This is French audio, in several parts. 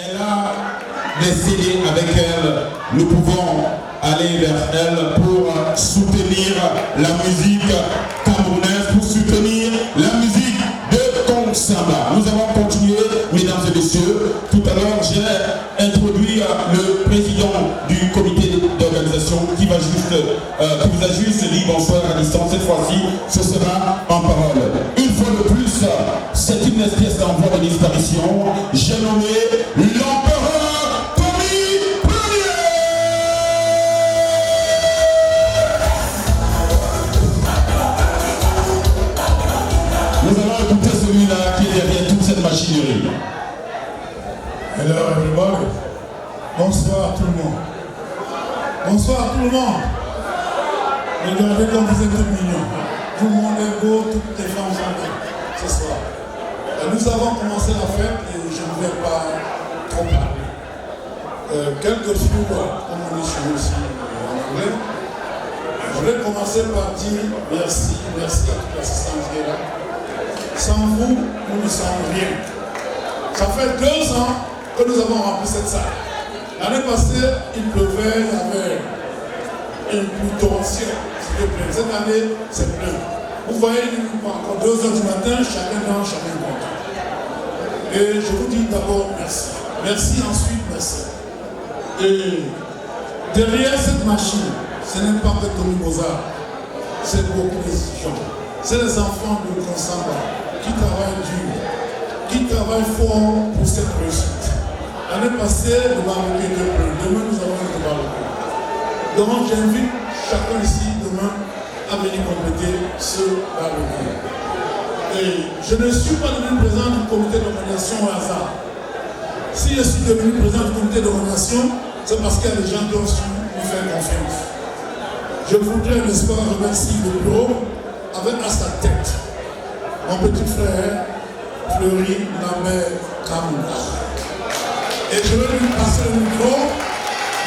Elle a des CD avec elle. Nous pouvons aller vers elle pour soutenir la musique camerounaise, pour soutenir la musique de Konsamba. Nous allons continuer, mesdames et messieurs. Tout à l'heure, j'ai introduit le président du comité d'organisation qui vous a juste dit bonsoir à distance. Cette fois-ci, ce sera en parole. Une fois de plus, c'est une espèce d'envoi de disparition. J'ai nommé l'empereur Tommy Premier. Nous allons écouter celui-là qui est derrière toute cette machinerie. Hello everybody. Bonsoir tout le monde. Bonsoir tout le monde. Regardez comme vous êtes mignons. Tout le monde est beau, toutes les femmes sont belles ce soir. Nous avons commencé la fête et je ne vais pas trop parler. Quelques jours, comme on dit chez nous aussi en anglais, je vais commencer par dire merci à toute l'assistance qui est là. Sans vous, nous ne sommes rien. Ça fait 2 ans que nous avons rempli cette salle. L'année passée, il pleuvait, il y avait une pluie torrentielle. C'était plein. Cette année, c'est plein. Vous voyez, il n'est pas encore 2 heures du matin, chacun danse, chacun compte. Et je vous dis d'abord merci. Merci, ensuite merci. Et derrière cette machine, ce n'est pas que Tommy Mozart, c'est beaucoup de gens. C'est les enfants de Konsamba qui travaillent dur, qui travaillent fort pour cette réussite. L'année passée, le barbecue était plein. Demain, nous avons le barbecue. Donc, j'invite chacun ici demain à venir compléter ce barbecue. Et je ne suis pas devenu président du comité d'organisation au hasard. Si je suis devenu président du comité d'organisation, c'est parce qu'il y a des gens qui ont su me faire confiance. Je voudrais, n'est-ce pas, remercier le bureau avec à sa tête mon petit frère Fleury Lambert Kamouna. Et je vais lui passer le micro.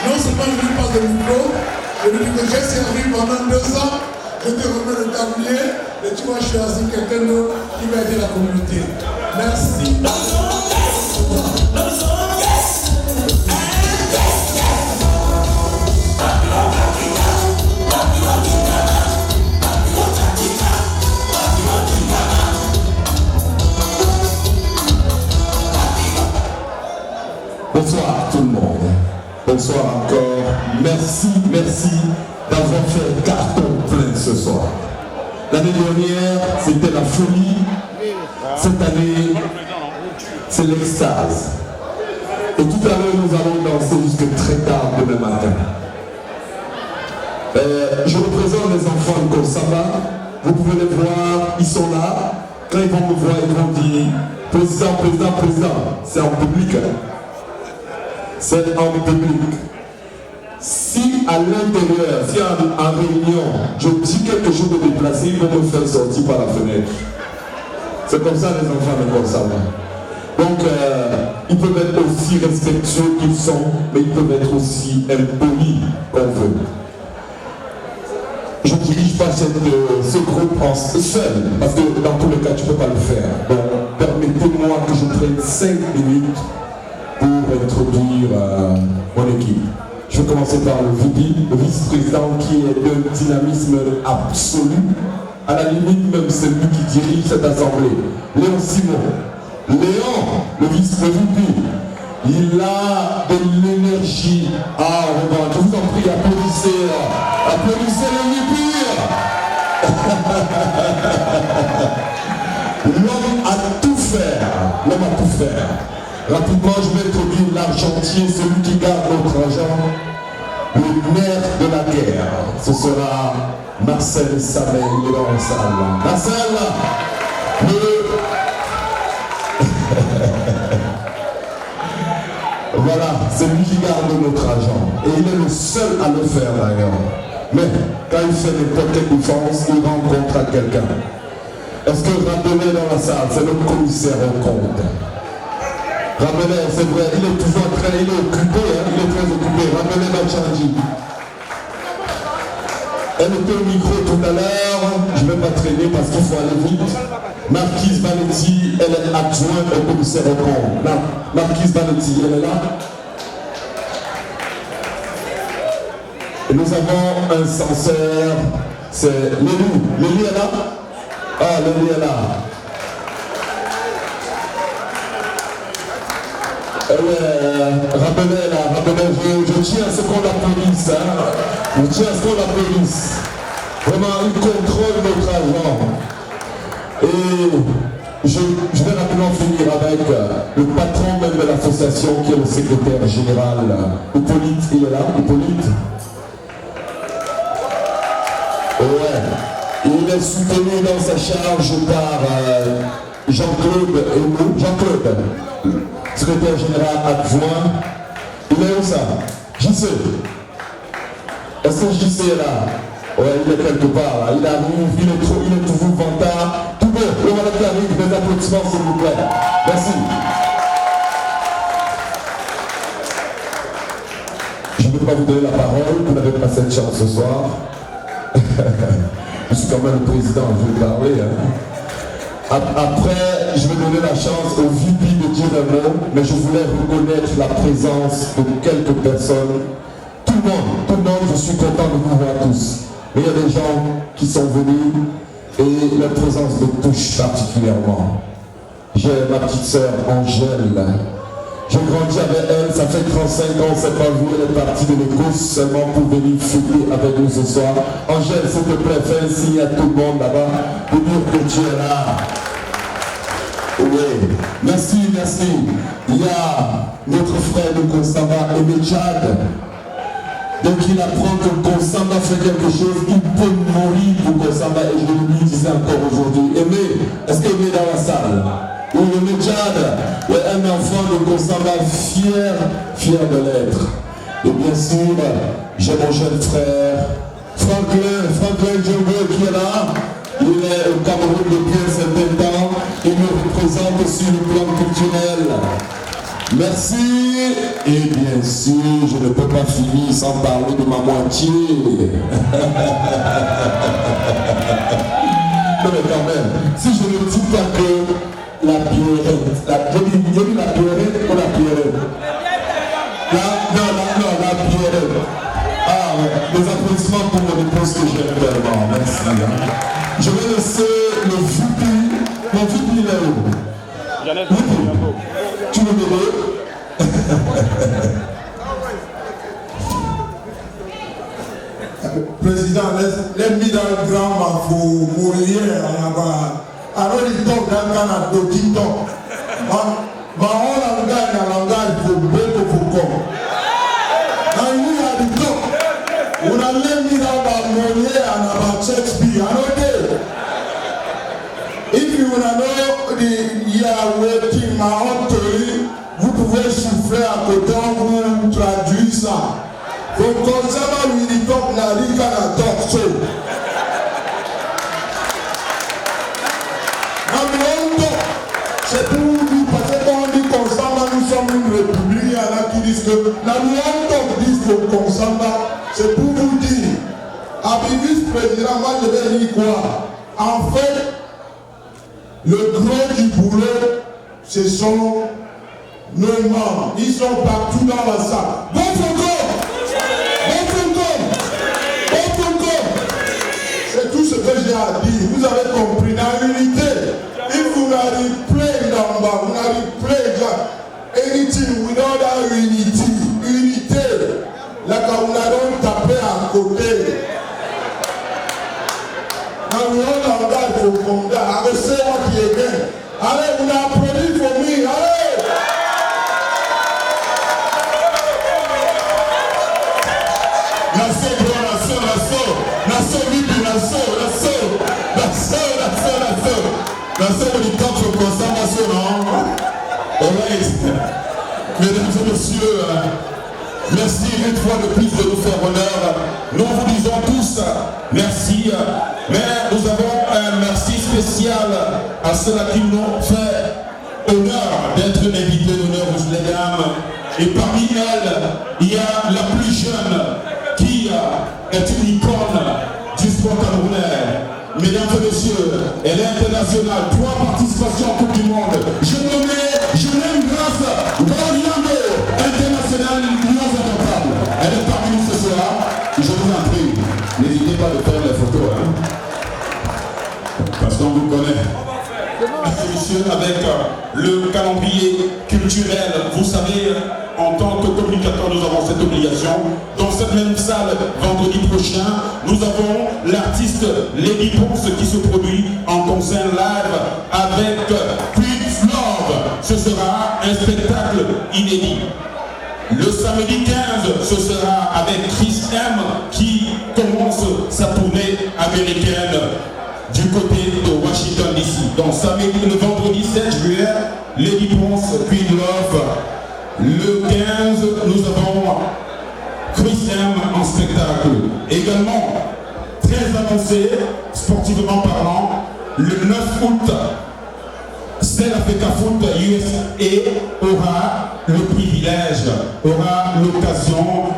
Non seulement je lui passe le micro, je lui dis que j'ai servi pendant 2 ans, je te remets le tablier et tu vas choisir quelqu'un d'autre qui va aider la communauté. Merci. Bonsoir tout le monde. Bonsoir encore. Merci d'avoir fait carton plein ce soir. L'année dernière, c'était la folie. Cette année, c'est l'extase. Et tout à l'heure, nous allons danser jusque très tard demain matin. Je représente les enfants de Konsamba. Vous pouvez les voir, ils sont là. Quand ils vont me voir, ils vont dire président, c'est en public. C'est en public. Si à l'intérieur, si en réunion, je dis quelque chose de déplacé, ils vont me faire sortir par la fenêtre. C'est comme ça les enfants de Konsamba. Donc, ils peuvent être aussi respectueux qu'ils sont, mais ils peuvent être aussi impolis qu'on veut. Je ne dirige pas ce groupe en seul, parce que dans tous les cas, tu ne peux pas le faire. Donc, permettez-moi que je prenne 5 minutes pour introduire mon équipe. Je vais commencer par le VP, le vice-président qui est d'un dynamisme absolu. À la limite, même c'est lui qui dirige cette assemblée. Léon Simon. Léon, le VP, il a de l'énergie. Ah, je vous en prie, applaudissez. Applaudissez le VP. L'homme a tout faire. Rapidement, je vais introduire l'argentier, celui qui garde notre argent, le nerf de la guerre. Ce sera Marcel Sabel, il est dans la salle. Marcel, voilà, c'est lui qui garde notre argent. Et il est le seul à le faire d'ailleurs. Mais quand il fait n'importe quelle défense, il rencontre quelqu'un. Est-ce que Rabelais dans la salle, c'est le commissaire au compte? Rabelais, c'est vrai, il est toujours très, il est occupé, hein, il est très occupé. Rabelais Bachandji. Elle était au micro tout à l'heure. Je ne vais pas traîner parce qu'il faut aller vite. Marquise Vanetti, elle est adjointe au commissaire au compte. Marquise Vanetti, elle est là. Et nous avons un censeur, c'est Lélie. Lélie est là? Ah, Lélie est là. Rappelez là, je tiens à ce qu'on applaudisse, hein. Je tiens à ce qu'on applaudisse. Vraiment, il contrôle notre argent. Et je vais rapidement finir avec le patron même de l'association qui est le secrétaire général, Hippolyte. Il est là, Hippolyte? Ouais. Il est soutenu dans sa charge par Jean-Claude Hénaud. Jean-Claude, secrétaire général adjoint. Il est où ça? JC. Est-ce que JC est là? Ouais, il est quelque part là. Il arrive, il est toujours vantard. Tout beau, le malade qui arrive, des applaudissements s'il vous plaît. Merci. Je ne peux pas vous donner la parole, vous n'avez pas cette chance ce soir. Je suis quand même le président, je vais parler. Hein. Après, je vais donner la chance au VP de dire un mot, mais je voulais reconnaître la présence de quelques personnes. Tout le monde, je suis content de vous voir tous. Mais il y a des gens qui sont venus et leur présence me touche particulièrement. J'ai ma petite sœur Angèle. J'ai grandi avec elle, ça fait 35 ans, on ne s'est pas vu, elle est partie de l'Écosse seulement pour venir fêter avec nous ce soir. Angèle, s'il te plaît, fais un signe à tout le monde là-bas pour dire que tu es là. Oui, merci. Il y a notre frère de Konsamba, Aimé Tchad. Donc il apprend que Konsamba fait quelque chose, il peut mourir pour Konsamba et je lui disais encore aujourd'hui. Aimé, est-ce qu'il est dans la salle? Oui, Aimé Tchad, un enfant de Konsamba fier de l'être. Et bien sûr, j'ai mon jeune frère, Franklin Djongwe qui est là. Il est au Cameroun depuis un certain temps. Il me représente sur le plan culturel. Merci. Et bien sûr, je ne peux pas finir sans parler de ma moitié. Non mais quand même, si je ne dis pas que la Pierrette, la Pierrette ou la Pierrette? Non, la Pierrette. Ah ouais, des applaudissements pour mon épouse que j'aime tellement, merci. Hein. Je vais laisser le VP. Mon VP il est où? Tu veux m'aider? Président, let me down grand for Molière là-bas. Alors il tombe dans un petit temps. Ma on a un langage pour beaucoup pour comme. Now you are the top. When I let me down by Molière and about Shakespeare, I know that. If you wanna know the year waiting my own theory, vous pouvez souffler à côté pour traduire ça. Donc comme ça va lui dire qu'on a dit qu'on a talk show. C'est pour vous dire, parce que quand on dit Konsamba, nous sommes une république, il y en a qui disent que la loi dit que Konsamba, c'est pour vous dire, avec vice-président, moi je vais dire quoi? En fait, le gros du boulot, ce sont nos membres. Ils sont partout dans la salle. C'est tout ce que j'ai à dire. Vous avez compris dans l'unité. If you are the play number, you are the play anything without that unité, like on a don't taper à côté. Now we all know that from that. I will say what you again. Allez, vous applaudissez pour me. Allez. Mesdames et messieurs, merci une fois de plus de nous faire honneur. Nous vous disons tous merci, mais nous avons un merci spécial à ceux-là qui nous ont fait honneur d'être une invitée d'honneur aux les dames. Et parmi elles, il y a la plus jeune qui est une icône Elle est internationale, 3 participations en Coupe du Monde. Je nomme grâce Orlando, international Lions Indomptables. Elle est parmi nous ce soir. Je vous en prie, n'hésitez pas à faire les photos. Parce qu'on vous connaît. Monsieur, avec le calendrier culturel, vous savez, en tant que communicateur, nous avons cette obligation. Dans cette même salle, vendredi prochain, nous avons l'artiste Lady Ponce qui se produit en concert live avec Queen's Love. Ce sera un spectacle inédit. Le samedi 15, ce sera avec Chris M qui commence sa tournée américaine du côté de Washington DC. Donc samedi, le vendredi 7 juillet, Lady Ponce, Queen Love. Le 15, nous avons Chris M en spectacle. Également, très avancé, sportivement parlant, le 9 août, Celle Africa Foot USA aura le privilège, aura l'occasion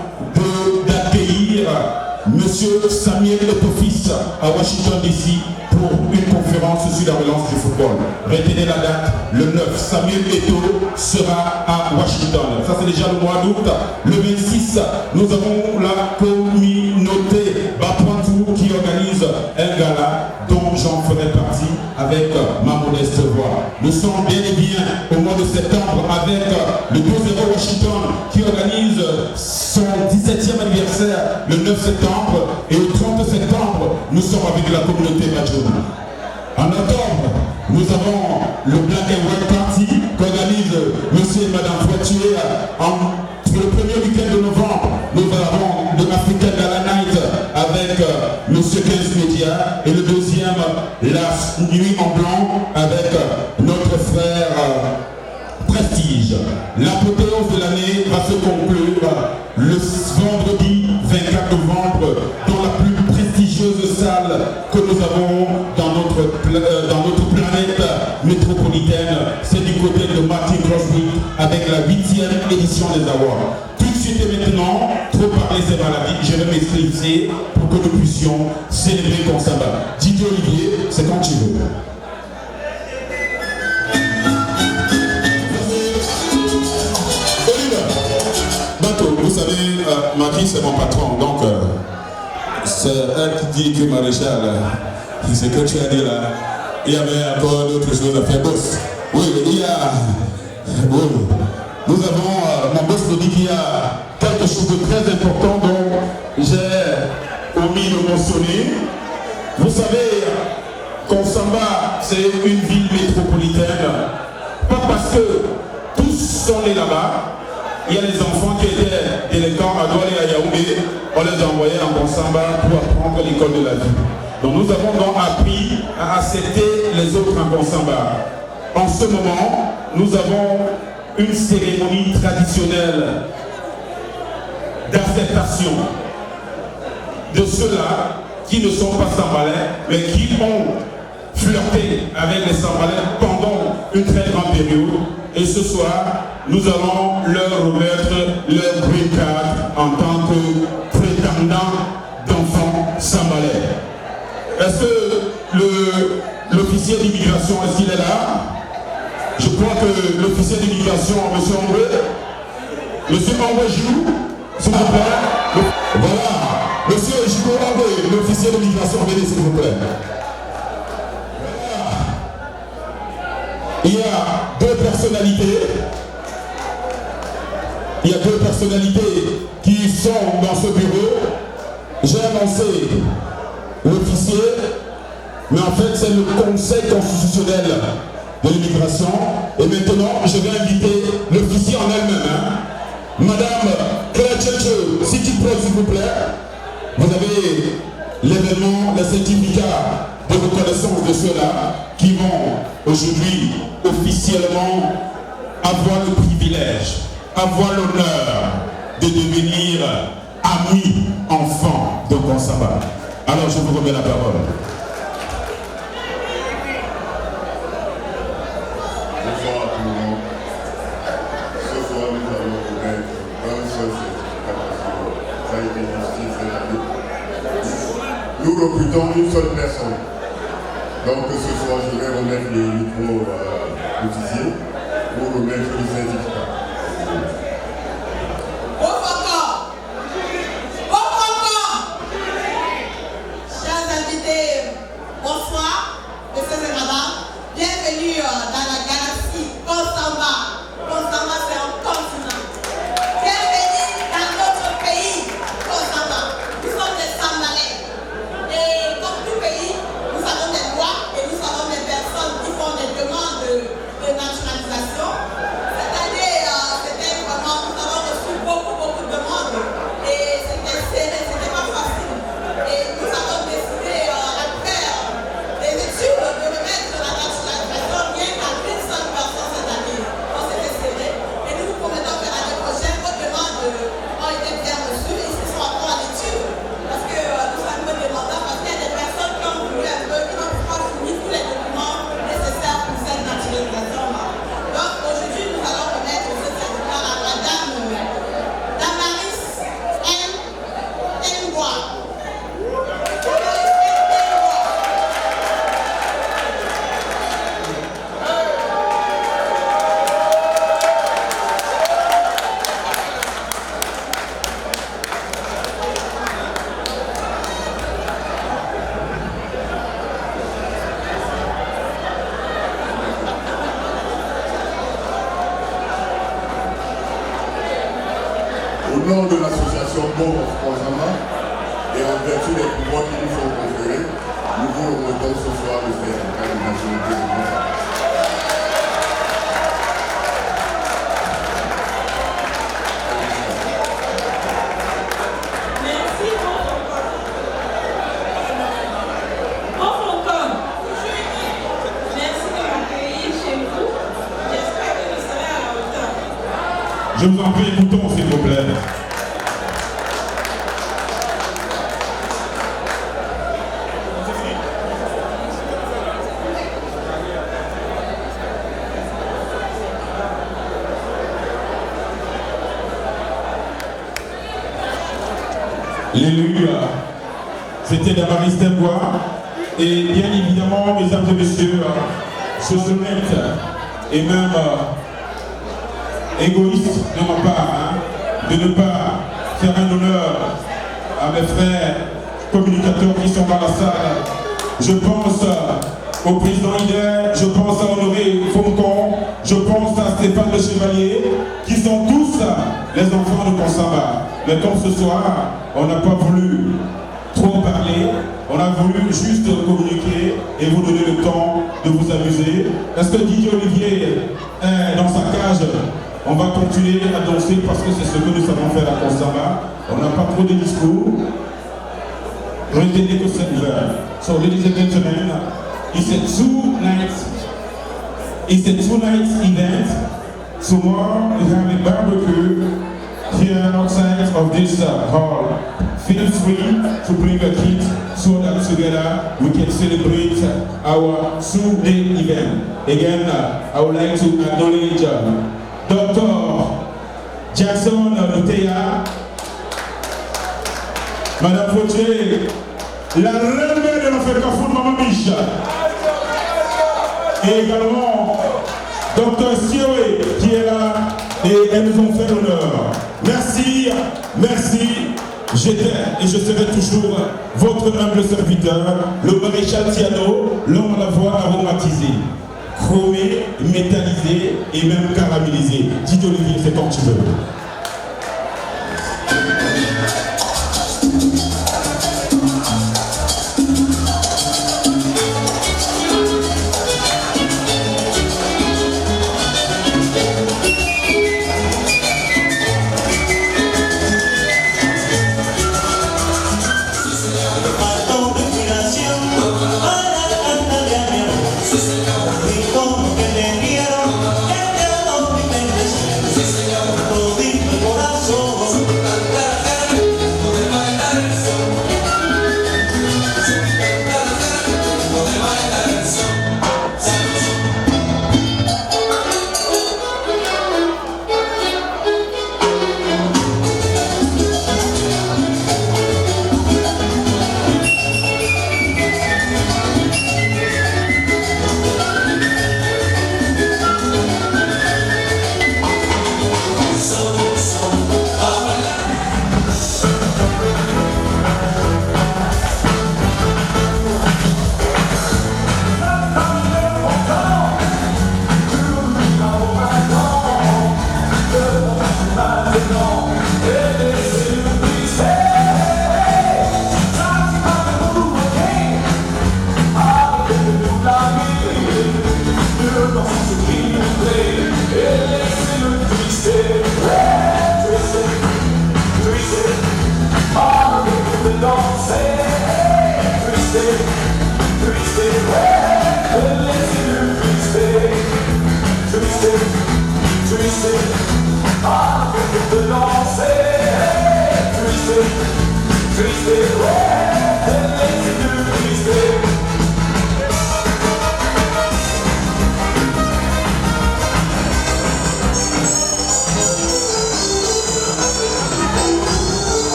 d'accueillir Monsieur Samuel Eto'o-Fils à Washington DC pour une conférence sur la relance du football. Retenez la date, le 9, Samuel Eto'o sera à Washington. Ça c'est déjà le mois d'août. Le 26, nous avons la communauté Bapointou qui organise un gala dont j'en ferai partie avec ma modeste voix. Nous sommes bien et bien au mois de septembre avec le 2-0 Washington qui organise son 17e anniversaire le 9 septembre. Et le 30 septembre, nous sommes avec la communauté Badjoun. En octobre, nous avons le Black and White Party qu'organise monsieur et madame Fouettier. Le premier week-end de novembre, nous avons le African Gala Night avec monsieur 15 Média. Et le deuxième, la nuit en blanc avec notre frère Prestige. L'apothéose de l'année va se conclure le vendredi 24 novembre dans la plus prestigieuse salle que nous avons dans notre planète métropolitaine. C'est du côté de Martin Crosby avec la 8e édition des Awards. Tout de suite et maintenant, trop parler c'est maladie, je vais m'exprimer pour que nous puissions célébrer comme ça va. Didier Olivier, c'est quand tu veux. Vous savez, Marie c'est mon patron, donc c'est elle qui dit que Maréchal, c'est que tu as dit là, il y avait encore d'autres choses à faire, boss. Oui, il y a... Oui. Nous avons, mon boss nous dit qu'il y a quelque chose de très important dont j'ai omis de mentionner. Vous savez, Konsamba, c'est une ville métropolitaine, pas parce que tous sont nés là-bas. Il y a des enfants qui étaient délinquants à Douala et à Yaoundé, on les a envoyés en Konsamba pour apprendre l'école de la vie. Donc nous avons donc appris à accepter les autres en Konsamba. En ce moment, nous avons une cérémonie traditionnelle d'acceptation de ceux-là qui ne sont pas sambalais, mais qui ont flirté avec les sambalais pendant une très grande période. Et ce soir, nous allons leur remettre leur green card en tant que prétendant d'enfants sambalais. Est-ce que l'officier d'immigration, est-ce qu'il est là? Je crois que l'officier d'immigration, M. Amboué, M. Amboué joue, s'il vous plaît. Voilà, M. Jibo Amboué, l'officier d'immigration, venez s'il vous plaît. Il y a deux personnalités. Il y a deux personnalités qui sont dans ce bureau. J'ai annoncé l'officier, mais en fait c'est le Conseil constitutionnel de l'immigration. Et maintenant, je vais inviter l'officier en elle-même. Madame Claire Tchetche, si tu peux s'il vous plaît. Vous avez l'événement, les certificats de reconnaissance de ceux-là qui vont aujourd'hui officiellement avoir le privilège, avoir l'honneur de devenir amis enfants de Konsamba. Alors je vous remets la parole. Bonsoir à tout le monde. Ce soir nous allons remettre un seul certificat. Ça a été justifié cette année. Nous recrutons une seule personne. Donc ce soir, je vais remettre les micros au Didier pour remettre le certificat. Chers invités, bonsoir, messieurs et madame. Bienvenue dans la galaxie Konsamba. Konsamba, c'est un continent. Bienvenue dans notre pays, Konsamba. Nous sommes des Sambalais. Et comme tout pays, nous avons des lois et nous avons des personnes qui font des demandes de naturalisation. Cette année, c'était vraiment, nous avons reçu beaucoup de demandes. Et c'était serré, c'était pas facile. Et nous avons décidé, après des études, de remettre la naturalisation bien qu'à une seule personne cette année. On s'était serré. Et nous vous promettons que l'année prochaine, vos demandes ont été bien reçues. Et ils sont encore à l'étude. Parce que nous allons me demander, parce qu'il y a des personnes qui ont voulu un peu, qui n'ont pas fourni tous les documents nécessaires pour cette naturalisation-là. Donc aujourd'hui, nous allons remettre ce certificat à Madame Damaris M. Bois. Au nom de l'association Bon Konsamba et en vertu des pouvoirs qui nous sont conférés, nous vous remettons ce soir le certificat de nationalité de Konsamba. Merci, bon Faucon. Merci de m'accueillir chez vous. J'espère que vous serez à la hauteur. Je vous en prie, écoutons s'il vous plaît. L'élu, c'était Damaris Bois. Et bien évidemment, mesdames et messieurs, je souhaite, et même égoïste de ma part, de ne pas faire un honneur à mes frères communicateurs qui sont dans la salle. Je pense au président Hider, je pense à Honoré Faucon, je pense à Stéphane Le Chevalier, qui sont tous les enfants de Konsamba. Mais comme ce soir, on n'a pas voulu trop parler, on a voulu juste communiquer et vous donner le temps de vous amuser. Est-ce que Didier Olivier est dans sa cage? On va continuer à danser parce que c'est ce que nous savons faire à Konsamba. On n'a pas trop de discours. Retenez que cette heure. So, ladies and gentlemen, it's a two-night event. Tomorrow we have a barbecue here outside of this hall. Feel free to bring a kid so that together we can celebrate our two-day event. Again, I would like to acknowledge Dr. Jackson Lutea, Madame Fautier, la reine de l'Afrique Food Maman Micha, et également Dr. Sioé qui est là et elles nous ont fait l'honneur. Merci, merci. J'étais et je serai toujours votre humble serviteur, le maréchal Tiano, l'homme à la voix aromatisée, chromé, métallisé et même caramélisé. Didier Olivier, c'est quand tu veux. Como que te quiero, que te doy mi bendición.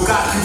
Yeah.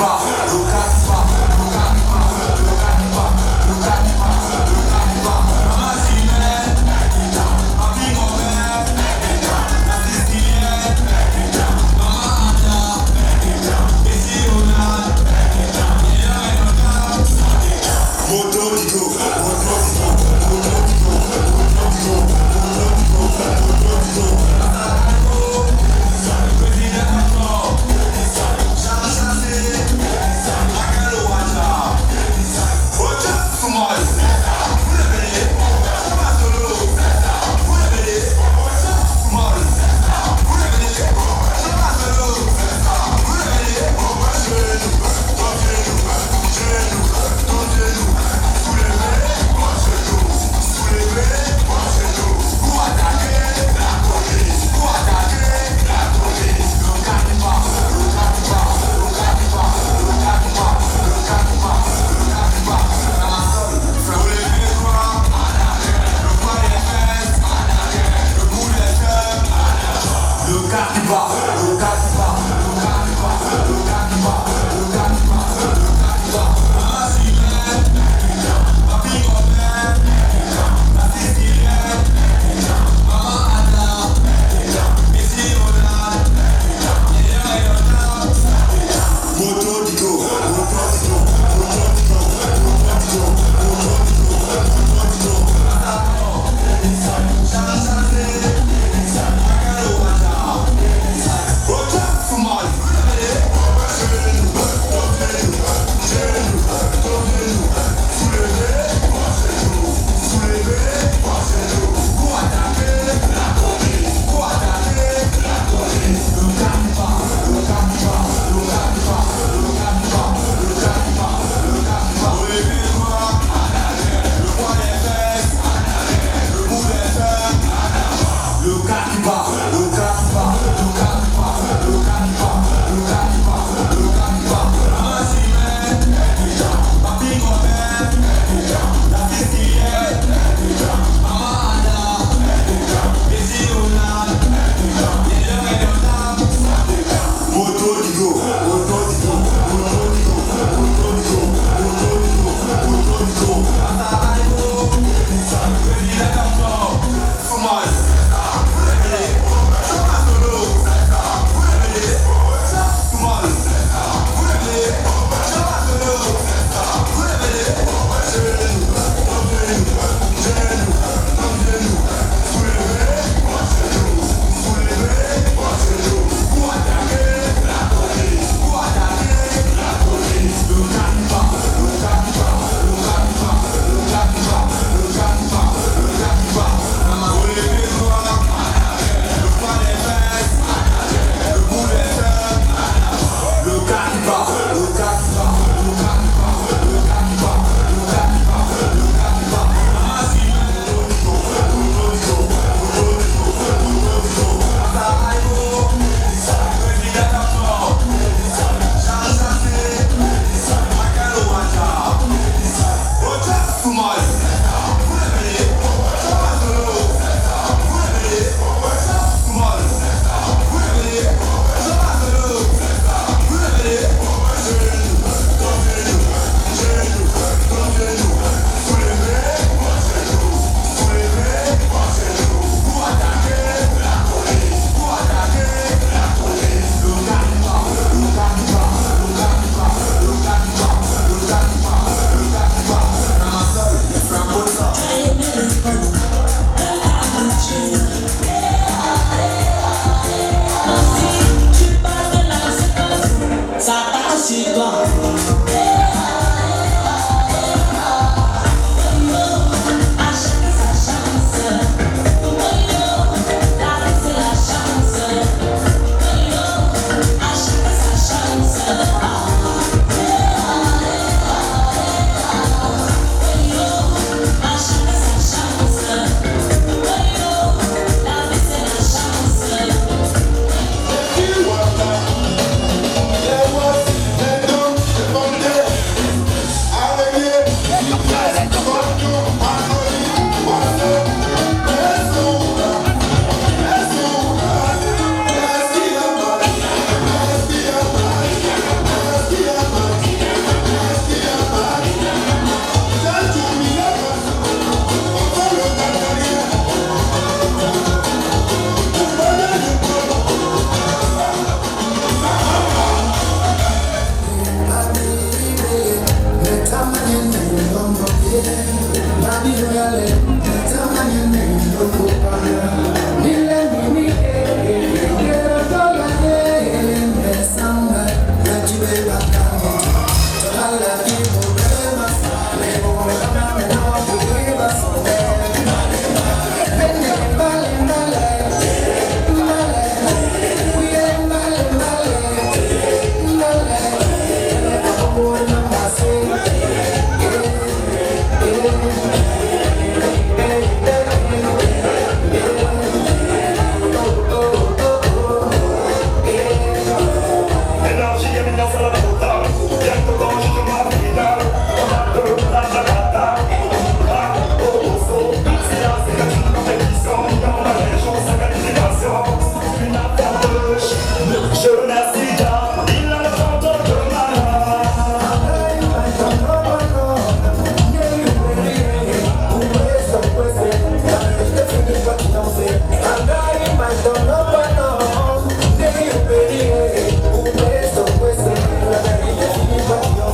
Un beso, pues, la vida definitiva.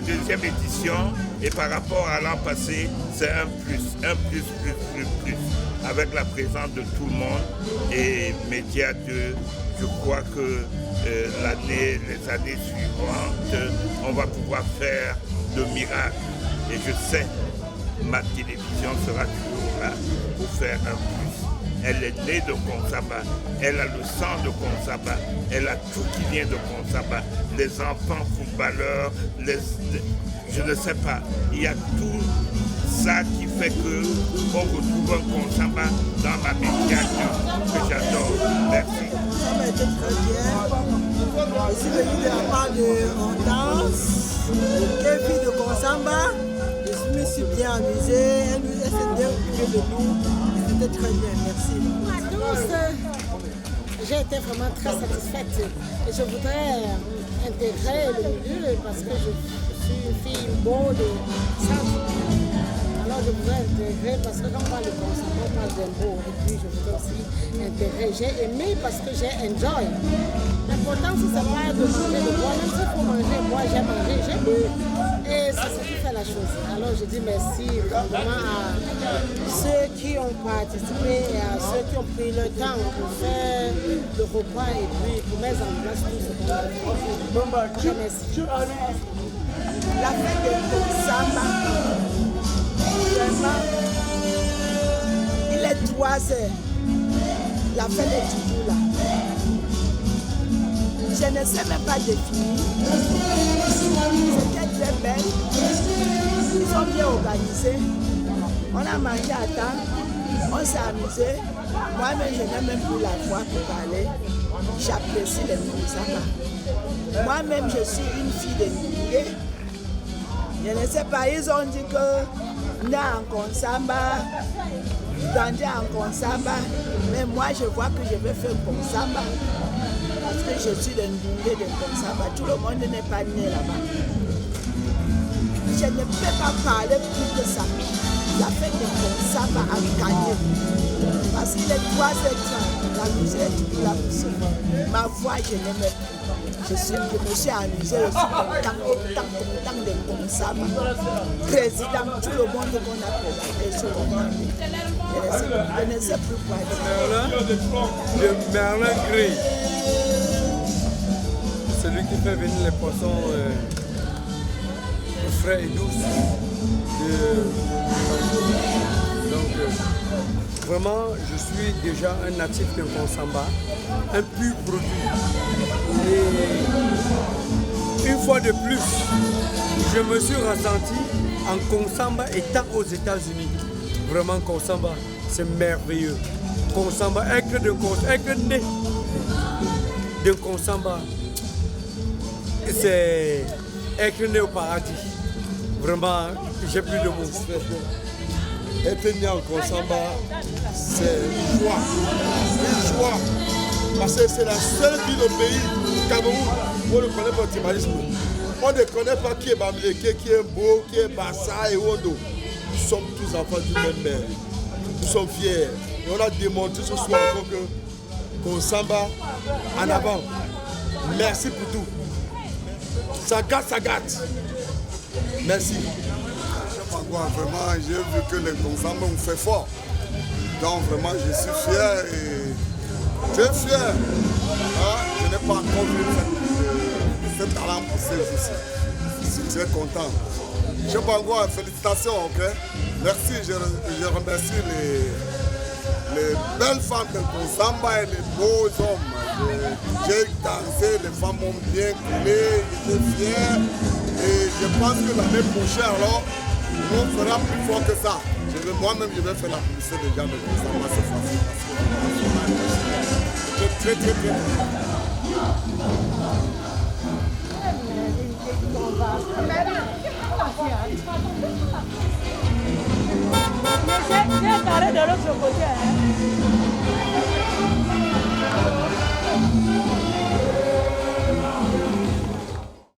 Deuxième édition et par rapport à l'an passé, c'est un plus, avec la présence de tout le monde et Média 2, je crois que les années suivantes, on va pouvoir faire de miracles et je sais, ma télévision sera toujours là pour faire un plus. Elle est née de Konsamba, elle a le sang de Konsamba, elle a tout qui vient de Konsamba, les enfants footballeurs, je ne sais pas, il y a tout ça qui fait qu'on retrouve un Konsamba dans ma médiature que j'adore. Merci. Ça m'a été très bien. Je suis venu de la part de Danse, Kevin de Konsamba. Je me suis bien amusé, elle s'est bien occupée de nous. C'était très bien, merci. J'ai été vraiment très satisfaite et je voudrais intégrer le milieu parce que je suis fille beau de centre. Alors je voudrais intégrer parce que quand on parle de Konsamba, on parle d'un beau et puis je voudrais aussi intégrer. J'ai aimé parce que j'ai enjoy. L'important c'est pas de manger, de boire, même s'il faut manger, moi j'ai mangé, j'ai bu et c'est ce qui fait la chose. Alors je dis merci vraiment à ceux qui ont participé et à ceux qui ont pris le temps pour faire le repas et puis pour mettre en place tout ce qu'on a fait. Je remercie. La fête de Konsamba, vraiment, il est 3 heures. La fête est toujours là. Je ne sais même pas définir. C'était très belle. Ils sont bien organisés. On a mangé à temps. On s'est amusé. Moi-même, je n'ai même plus la voix pour parler. J'apprécie les Konsamba. Moi-même, je suis une fille de Ndingé. Je ne sais pas, ils ont dit que né en Konsamba, grandi en Konsamba, mais moi je vois que je vais faire Konsamba parce que je suis de Ndingé de Konsamba. Tout le monde n'est pas né là-bas. Je ne peux pas parler plus que ça. La fête de Konsamba a gagné parce qu'il est 3h30. La musique est toujours là pour suivre. Ma voix, je n'aime plus. Je me suis amusée, je suis content de Konsamba. Président, tout le monde qu'on a présenté sur le monde. Je ne sais plus quoi dire. De Merlin Gris. Celui qui fait venir les poissons frais et douces. Donc, vraiment, je suis déjà un natif de Konsamba, un pur produit. Et une fois de plus, je me suis ressenti en Konsamba étant aux États-Unis. Vraiment, Konsamba, c'est merveilleux. Konsamba, être né de Konsamba, c'est être né au paradis. Vraiment, j'ai plus de mots. Être né en Konsamba, c'est une joie. Parce que c'est la seule ville au pays, Cameroun, où on ne connaît pas le timarisme. On ne connaît pas qui est Bamileke, qui est Beau, qui est Bassa et Wondo. Nous sommes tous enfants du même mère. Nous sommes fiers. Et on a démontré ce soir encore que Konsamba en avant. Merci pour tout. Ça gâte. Merci. Vraiment, j'ai vu que les Konsamba ont fait fort. Donc vraiment, je suis fier et très fier. Hein? Je n'ai pas encore vu ce talent pour ces jours-ci. Je suis très content. Je sais pas encore, félicitations, ok? Merci, je remercie les belles femmes de Konsamba et les beaux hommes. J'ai dansé, les femmes m'ont bien coulé, j'étais fier. Et je pense que l'année prochaine, alors, on fera plus fort que ça. Moi-même, je vais faire la publicité déjà de Konsamba cette fois-ci. très très très. J'ai carré de l'autre côté.